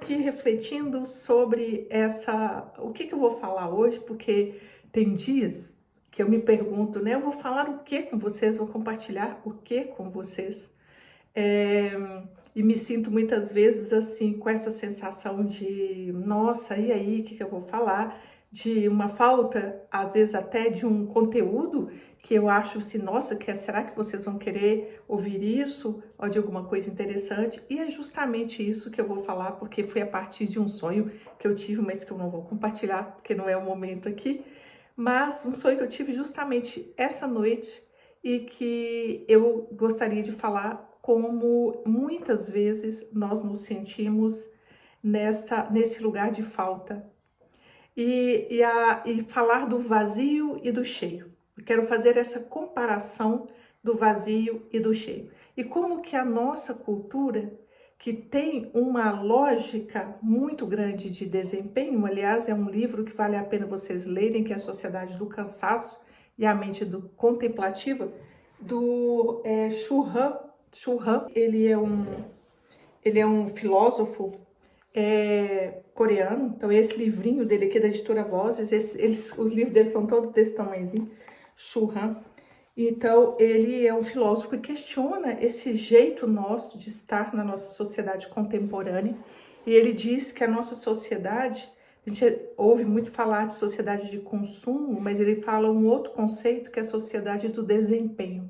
aqui refletindo sobre o que eu vou falar hoje, porque tem dias que eu me pergunto, né? Eu vou falar o que com vocês, vou compartilhar o que com vocês. É, e me sinto muitas vezes assim, com essa sensação de, nossa, e aí, o que eu vou falar? De uma falta, às vezes até de um conteúdo que eu acho assim, nossa, será que vocês vão querer ouvir isso? Ou de alguma coisa interessante? E é justamente isso que eu vou falar, porque foi a partir de um sonho que eu tive, mas que eu não vou compartilhar, porque não é o momento aqui. Mas um sonho que eu tive justamente essa noite e que eu gostaria de falar como muitas vezes nós nos sentimos nesse lugar de falta e falar do vazio e do cheio. Eu quero fazer essa comparação do vazio e do cheio. E como que a nossa cultura, que tem uma lógica muito grande de desempenho, aliás, é um livro que vale a pena vocês lerem, que é a Sociedade do Cansaço e a Mente Contemplativa, do Chul Han. Ele é um filósofo coreano. Então esse livrinho dele aqui da editora Vozes, os livros dele são todos desse tamanhozinho, Chul Han. Então ele é um filósofo que questiona esse jeito nosso de estar na nossa sociedade contemporânea, e ele diz que a nossa sociedade, a gente ouve muito falar de sociedade de consumo, mas ele fala um outro conceito que é a sociedade do desempenho.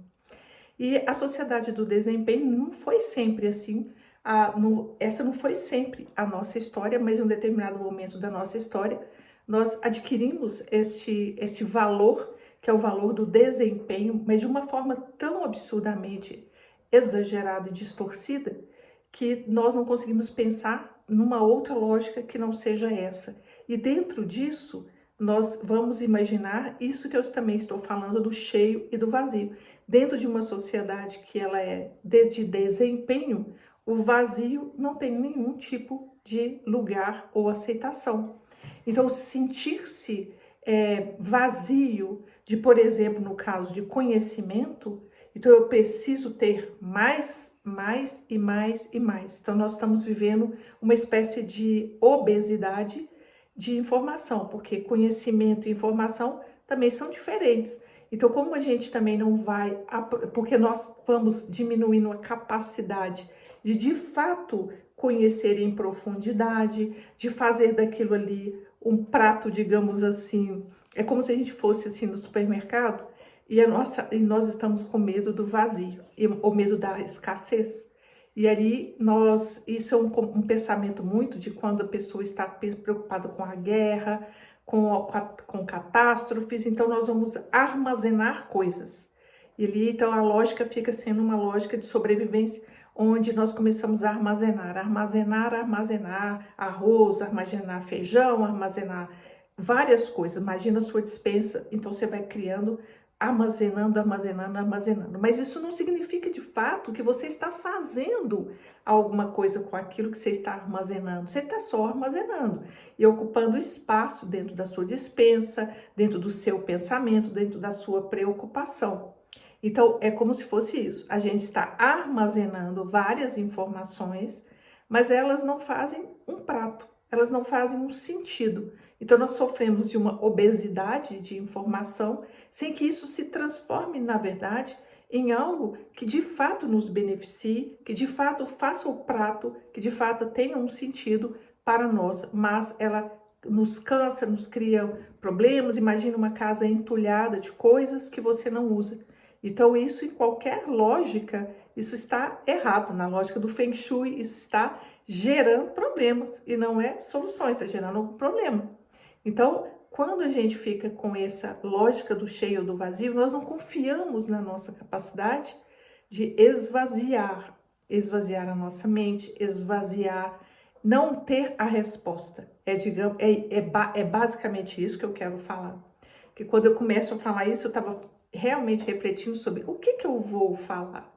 E a sociedade do desempenho não foi sempre assim. Essa não foi sempre a nossa história, mas em um determinado momento da nossa história, nós adquirimos este valor, que é o valor do desempenho, mas de uma forma tão absurdamente exagerada e distorcida, que nós não conseguimos pensar numa outra lógica que não seja essa. E dentro disso, nós vamos imaginar isso que eu também estou falando do cheio e do vazio. Dentro de uma sociedade que ela é de desempenho, o vazio não tem nenhum tipo de lugar ou aceitação. Então, sentir-se vazio de, por exemplo, no caso de conhecimento, então eu preciso ter mais e mais e mais. Então, nós estamos vivendo uma espécie de obesidade de informação, porque conhecimento e informação também são diferentes. Então, como a gente também não vai, porque nós vamos diminuindo a capacidade de fato conhecer em profundidade, de fazer daquilo ali um prato, digamos assim, é como se a gente fosse assim no supermercado e nós estamos com medo do vazio, o medo da escassez. E ali isso é um pensamento muito de quando a pessoa está preocupada com a guerra, com catástrofes, então nós vamos armazenar coisas. E ali, então, a lógica fica sendo uma lógica de sobrevivência, onde nós começamos a armazenar arroz, armazenar feijão, armazenar várias coisas. Imagina a sua despensa, então você vai criando, armazenando. Mas isso não significa de fato que você está fazendo alguma coisa com aquilo que você está armazenando. Você está só armazenando e ocupando espaço dentro da sua despensa, dentro do seu pensamento, dentro da sua preocupação. Então, é como se fosse isso. A gente está armazenando várias informações, mas elas não fazem um prato, elas não fazem um sentido. Então, nós sofremos de uma obesidade de informação, sem que isso se transforme, na verdade, em algo que de fato nos beneficie, que de fato faça o prato, que de fato tenha um sentido para nós, mas ela nos cansa, nos cria problemas. Imagina uma casa entulhada de coisas que você não usa. Então, isso em qualquer lógica, isso está errado. Na lógica do Feng Shui, isso está gerando problemas e não é soluções, está gerando algum problema. Então, quando a gente fica com essa lógica do cheio ou do vazio, nós não confiamos na nossa capacidade de esvaziar a nossa mente, esvaziar, não ter a resposta. É basicamente isso que eu quero falar. Que quando eu começo a falar isso, eu estava realmente refletindo sobre o que eu vou falar.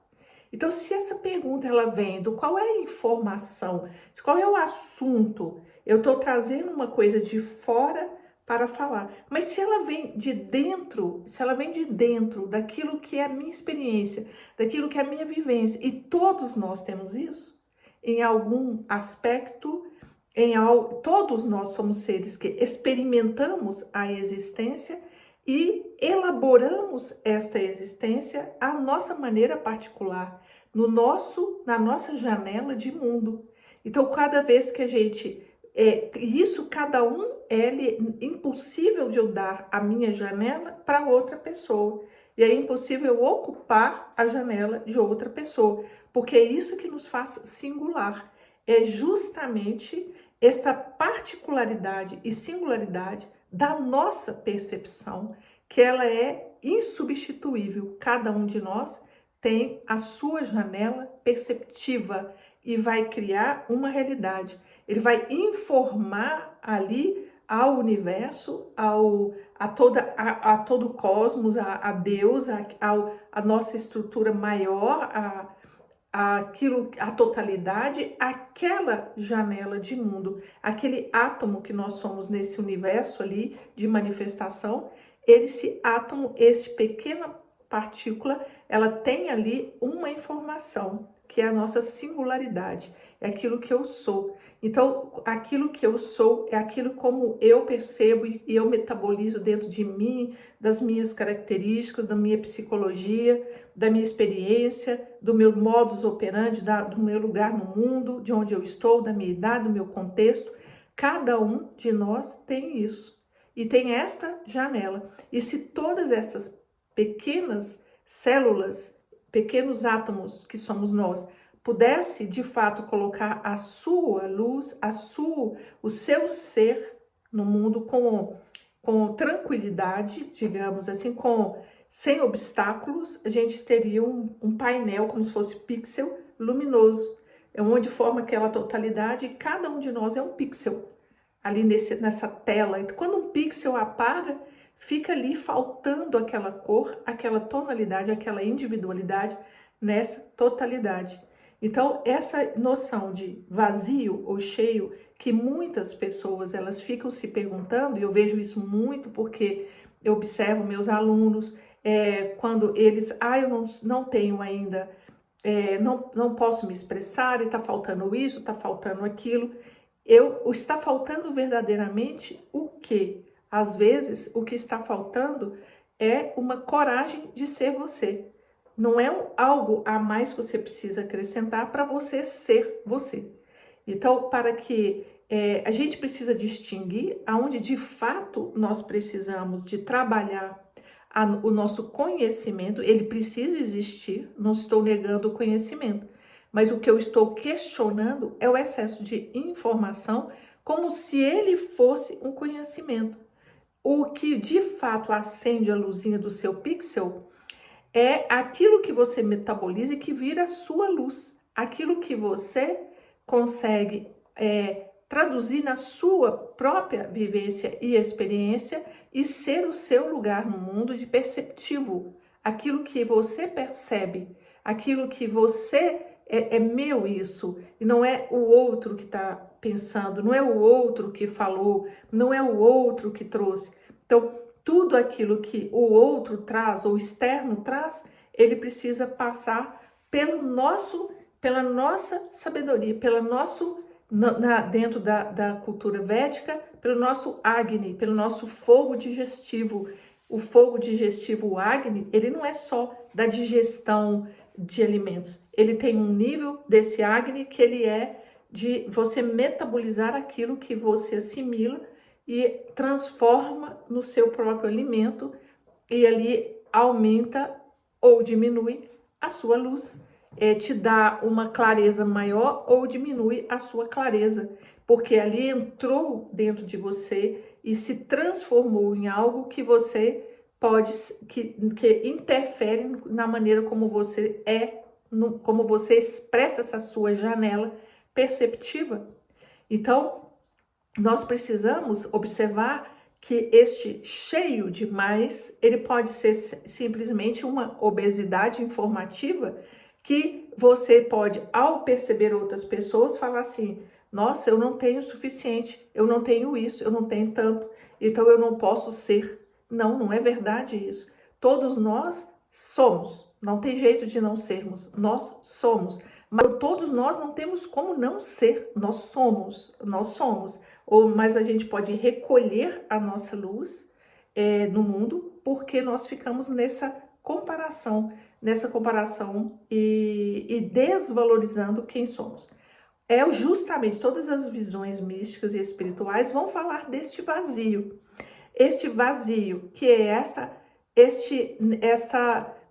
Então, se essa pergunta ela vem do qual é a informação, de qual é o assunto, eu estou trazendo uma coisa de fora para falar. Mas se ela vem de dentro, daquilo que é a minha experiência, daquilo que é a minha vivência, e todos nós temos isso, em algum aspecto, em algo, todos nós somos seres que experimentamos a existência e elaboramos esta existência à nossa maneira particular, na nossa janela de mundo. Então, cada vez que a gente isso cada um é impossível de eu dar a minha janela para outra pessoa. E é impossível eu ocupar a janela de outra pessoa, porque é isso que nos faz singular. É justamente esta particularidade e singularidade da nossa percepção, que ela é insubstituível. Cada um de nós tem a sua janela perceptiva e vai criar uma realidade. Ele vai informar ali ao universo, a todo o cosmos, a Deus, a nossa estrutura maior, a totalidade, aquela janela de mundo, aquele átomo que nós somos nesse universo ali de manifestação, esse átomo, esse pequena partícula, ela tem ali uma informação, que é a nossa singularidade, é aquilo que eu sou. Então, aquilo que eu sou é aquilo como eu percebo e eu metabolizo dentro de mim, das minhas características, da minha psicologia, da minha experiência, do meu modus operandi, do meu lugar no mundo, de onde eu estou, da minha idade, do meu contexto. Cada um de nós tem isso e tem esta janela. E se todas essas pequenas células, pequenos átomos que somos nós, pudesse de fato colocar a sua luz, o seu ser no mundo com tranquilidade, digamos assim, sem obstáculos, a gente teria um painel como se fosse pixel luminoso, onde forma aquela totalidade e cada um de nós é um pixel ali nessa tela. E quando um pixel apaga, fica ali faltando aquela cor, aquela tonalidade, aquela individualidade nessa totalidade. Então, essa noção de vazio ou cheio, que muitas pessoas elas ficam se perguntando, e eu vejo isso muito porque eu observo meus alunos, quando eles, eu não tenho ainda, não posso me expressar, está faltando isso, está faltando aquilo. Está faltando verdadeiramente o quê? Às vezes, o que está faltando é uma coragem de ser você. Não é algo a mais que você precisa acrescentar para você ser você. Então, para que a gente precisa distinguir aonde de fato nós precisamos de trabalhar o nosso conhecimento, ele precisa existir, não estou negando o conhecimento, mas o que eu estou questionando é o excesso de informação, como se ele fosse um conhecimento. O que de fato acende a luzinha do seu pixel é aquilo que você metaboliza e que vira a sua luz, aquilo que você consegue traduzir na sua própria vivência e experiência e ser o seu lugar no mundo de perceptivo, aquilo que você percebe, aquilo que você é meu isso, e não é o outro que está pensando, não é o outro que falou, não é o outro que trouxe. Então, tudo aquilo que o outro traz, ou o externo traz, ele precisa passar pela nossa sabedoria, dentro da cultura védica, pelo nosso Agni, pelo nosso fogo digestivo. O fogo digestivo, o Agni, ele não é só da digestão de alimentos. Ele tem um nível desse Agni que ele é de você metabolizar aquilo que você assimila e transforma no seu próprio alimento e ali aumenta ou diminui a sua luz. Te dá uma clareza maior ou diminui a sua clareza, porque ali entrou dentro de você e se transformou em algo que você que interfere na maneira como você como você expressa essa sua janela perceptiva. Então, nós precisamos observar que este cheio demais, ele pode ser simplesmente uma obesidade informativa que você pode, ao perceber outras pessoas, falar assim, nossa, eu não tenho o suficiente, eu não tenho isso, eu não tenho tanto, então eu não posso ser. Não, não é verdade isso. Todos nós somos, não tem jeito de não sermos, nós somos. Mas todos nós não temos como não ser, nós somos. Mas a gente pode recolher a nossa luz no mundo, porque nós ficamos nessa comparação e desvalorizando quem somos. Justamente todas as visões místicas e espirituais vão falar deste vazio. Este vazio, que é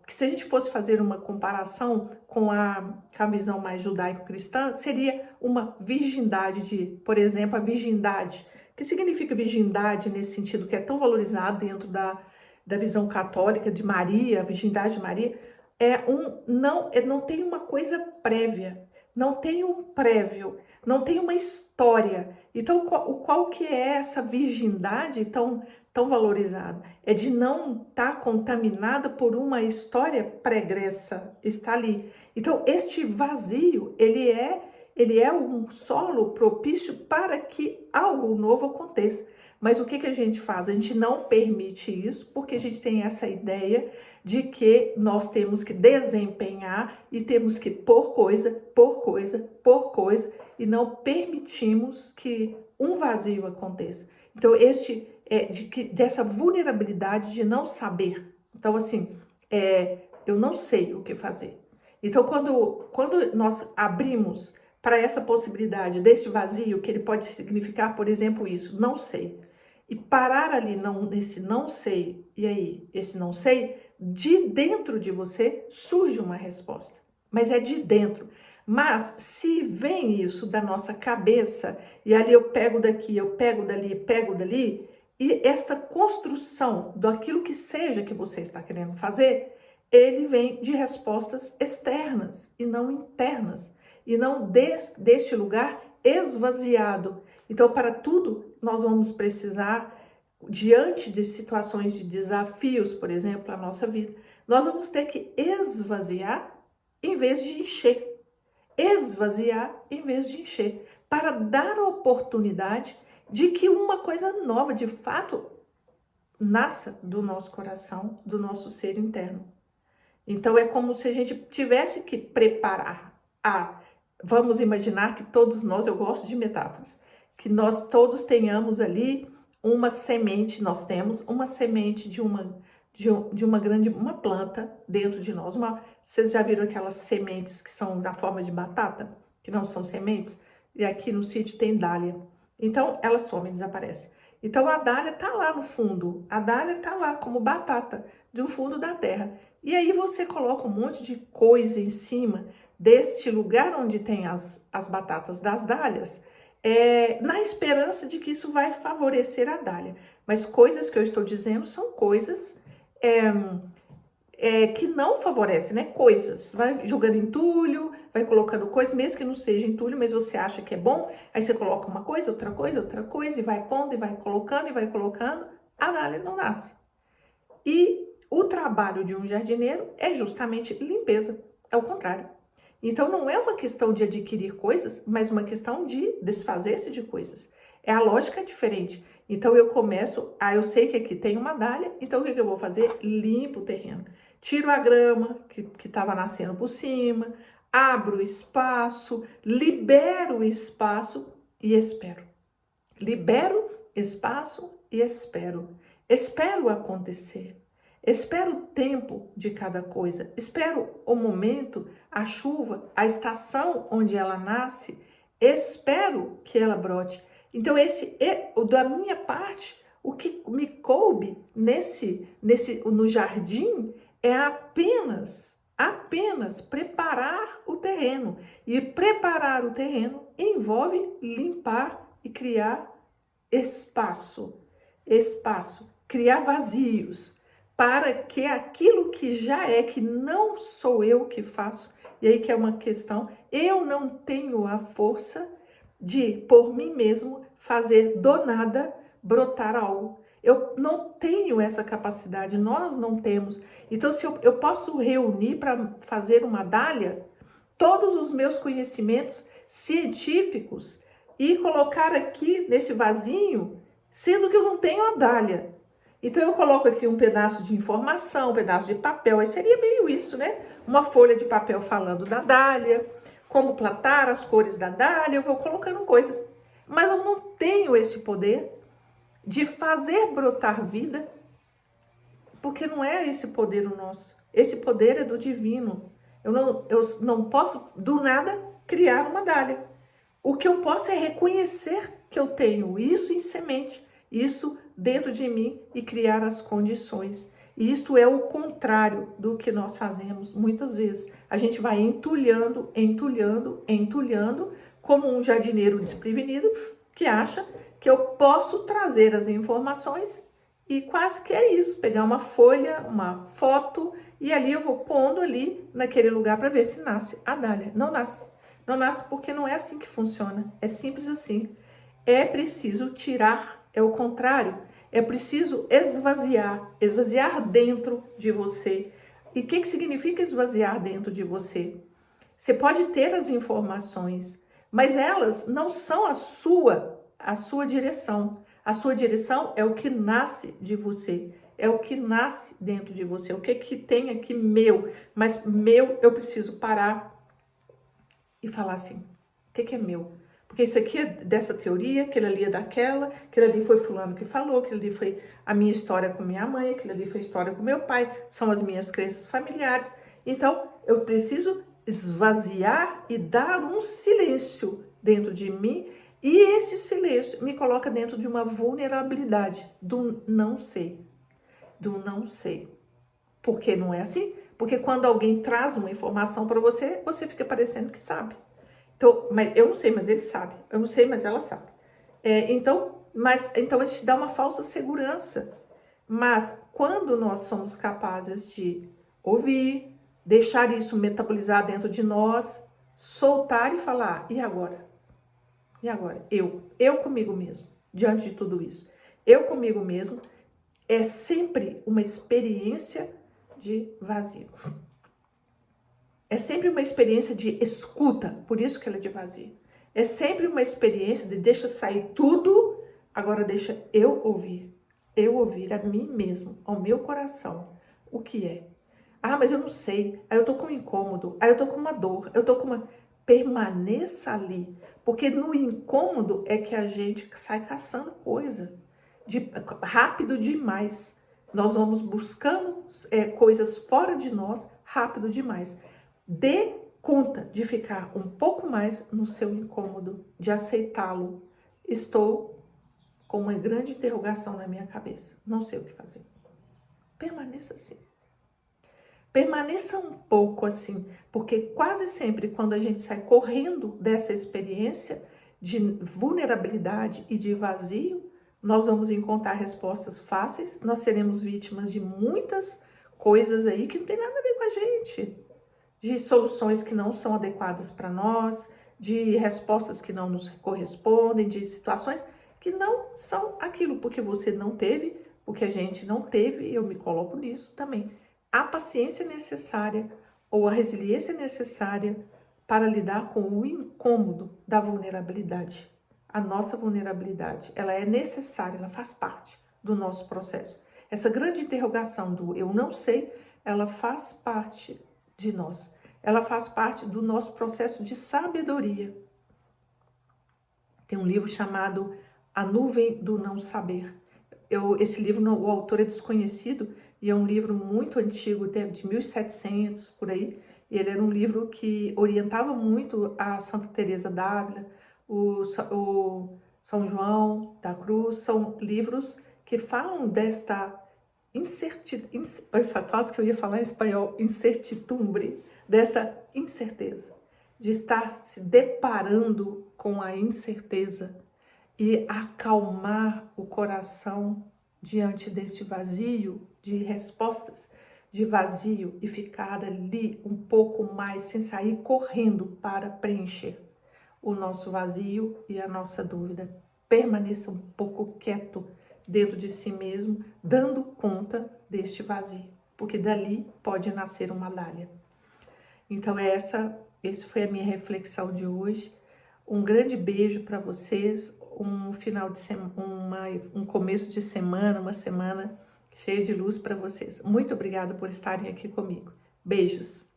que se a gente fosse fazer uma comparação com a visão mais judaico-cristã, seria uma virgindade por exemplo, a virgindade. O que significa virgindade nesse sentido que é tão valorizado dentro da visão católica de Maria, a virgindade de Maria? Não tem uma coisa prévia, não tem um prévio, não tem uma história. Então, qual que é essa virgindade tão valorizada? É de não estar contaminada por uma história pregressa, está ali. Então, este vazio, ele é um solo propício para que algo novo aconteça. Mas o que a gente faz? A gente não permite isso, porque a gente tem essa ideia de que nós temos que desempenhar e temos que pôr coisa, e não permitimos que um vazio aconteça. Então, dessa vulnerabilidade de não saber. Então, assim, eu não sei o que fazer. Então, quando nós abrimos para essa possibilidade deste vazio, que ele pode significar, por exemplo, isso, não sei, e parar ali nesse não sei, e aí, esse não sei, de dentro de você surge uma resposta, mas é de dentro. Mas se vem isso da nossa cabeça, e ali eu pego daqui, eu pego dali, pego dali, e esta construção daquilo que seja que você está querendo fazer, ele vem de respostas externas e não internas, e não deste lugar esvaziado. Então, para tudo, nós vamos precisar, diante de situações de desafios, por exemplo, na nossa vida, nós vamos ter que esvaziar em vez de encher. Esvaziar em vez de encher, para dar a oportunidade de que uma coisa nova, de fato, nasça do nosso coração, do nosso ser interno. Então, é como se a gente tivesse que preparar vamos imaginar que todos nós, eu gosto de metáforas, que nós todos tenhamos ali uma semente, nós temos uma semente de uma planta dentro de nós. Vocês já viram aquelas sementes que são da forma de batata, que não são sementes? E aqui no sítio tem dália. Então, ela some, desaparece. Então, a dália tá lá no fundo, a dália tá lá como batata do fundo da terra. E aí você coloca um monte de coisa em cima deste lugar onde tem as batatas das dálias, na esperança de que isso vai favorecer a dália. Mas coisas que eu estou dizendo são coisas que não favorecem, né? Coisas. Vai jogando entulho, vai colocando coisas, mesmo que não seja entulho, mas você acha que é bom, aí você coloca uma coisa, outra coisa, e vai pondo, e vai colocando, a dália não nasce. E o trabalho de um jardineiro é justamente limpeza, é o contrário. Então, não é uma questão de adquirir coisas, mas uma questão de desfazer-se de coisas. A lógica é diferente. Então, eu sei que aqui tem uma dália, então o que eu vou fazer? Limpo o terreno. Tiro a grama que estava nascendo por cima, abro espaço, libero espaço e espero. Libero espaço e espero. Espero acontecer. Espero o tempo de cada coisa, espero o momento, a chuva, a estação onde ela nasce, espero que ela brote. Então, da minha parte, o que me coube no jardim é apenas preparar o terreno. E preparar o terreno envolve limpar e criar espaço, criar vazios, para que aquilo que já que não sou eu que faço, e aí que é uma questão, eu não tenho a força de, por mim mesmo, fazer do nada brotar algo. Eu não tenho essa capacidade, nós não temos. Então, se eu posso reunir para fazer uma dália, todos os meus conhecimentos científicos e colocar aqui nesse vasinho, sendo que eu não tenho a dália. Então, eu coloco aqui um pedaço de informação, um pedaço de papel, aí seria meio isso, né? Uma folha de papel falando da dália, como plantar, as cores da dália, eu vou colocando coisas. Mas eu não tenho esse poder de fazer brotar vida, porque não é esse poder o nosso. Esse poder é do divino. Eu não posso, do nada, criar uma dália. O que eu posso é reconhecer que eu tenho isso em semente, isso dentro de mim e criar as condições. E isso é o contrário do que nós fazemos muitas vezes. A gente vai entulhando, entulhando, entulhando, como um jardineiro desprevenido que acha que eu posso trazer as informações e quase que é isso, pegar uma folha, uma foto e ali eu vou pondo ali naquele lugar para ver se nasce a dália. Não nasce. Não nasce porque não é assim que funciona. É simples assim. É preciso tirar, é o contrário. É preciso esvaziar, esvaziar dentro de você. E o que significa esvaziar dentro de você? Você pode ter as informações, mas elas não são a sua direção. A sua direção é o que nasce de você, é o que nasce dentro de você, o que tem aqui meu, mas meu eu preciso parar e falar assim, o que é meu? Porque isso aqui é dessa teoria, aquele ali é daquela, aquele ali foi fulano que falou, aquele ali foi a minha história com minha mãe, aquele ali foi a história com meu pai, são as minhas crenças familiares. Então, eu preciso esvaziar e dar um silêncio dentro de mim, e esse silêncio me coloca dentro de uma vulnerabilidade do não sei, do não sei. Porque não é assim? Porque quando alguém traz uma informação para você, você fica parecendo que sabe. Então, mas eu não sei, mas ele sabe. Eu não sei, mas ela sabe. Então a gente dá uma falsa segurança. Mas quando nós somos capazes de ouvir, deixar isso metabolizar dentro de nós, soltar e falar, e agora? E agora? Eu comigo mesmo, diante de tudo isso. Eu comigo mesmo é sempre uma experiência de vazio. É sempre uma experiência de escuta, por isso que ela é de vazio. É sempre uma experiência de deixa sair tudo, agora deixa eu ouvir a mim mesmo, ao meu coração, o que é. Ah, mas eu não sei, aí eu tô com um incômodo, aí eu tô com uma dor, eu tô com uma... Permaneça ali, porque no incômodo é que a gente sai caçando coisa, rápido demais. Nós vamos buscando coisas fora de nós rápido demais. Dê conta de ficar um pouco mais no seu incômodo, de aceitá-lo. Estou com uma grande interrogação na minha cabeça. Não sei o que fazer. Permaneça assim. Permaneça um pouco assim, porque quase sempre quando a gente sai correndo dessa experiência de vulnerabilidade e de vazio, nós vamos encontrar respostas fáceis, nós seremos vítimas de muitas coisas aí que não tem nada a ver com a gente, de soluções que não são adequadas para nós, de respostas que não nos correspondem, de situações que não são aquilo, porque você não teve, porque a gente não teve, eu me coloco nisso também, a paciência necessária ou a resiliência necessária para lidar com o incômodo da vulnerabilidade. A nossa vulnerabilidade, ela é necessária, ela faz parte do nosso processo. Essa grande interrogação do eu não sei, ela faz parte de nós. Ela faz parte do nosso processo de sabedoria. Tem um livro chamado A Nuvem do Não Saber. Esse livro, o autor é desconhecido e é um livro muito antigo, de 1700, por aí. E ele era um livro que orientava muito a Santa Teresa d'Ávila, o São João da Cruz. São livros que falam desta quase que eu ia falar em espanhol, incertidumbre, dessa incerteza, de estar se deparando com a incerteza e acalmar o coração diante deste vazio de respostas, de vazio, e ficar ali um pouco mais sem sair correndo para preencher o nosso vazio e a nossa dúvida. Permaneça um pouco quieto dentro de si mesmo, dando conta deste vazio, porque dali pode nascer uma dália. Então essa foi a minha reflexão de hoje. Um grande beijo para vocês, um final de semana, um começo de semana, uma semana cheia de luz para vocês. Muito obrigada por estarem aqui comigo. Beijos!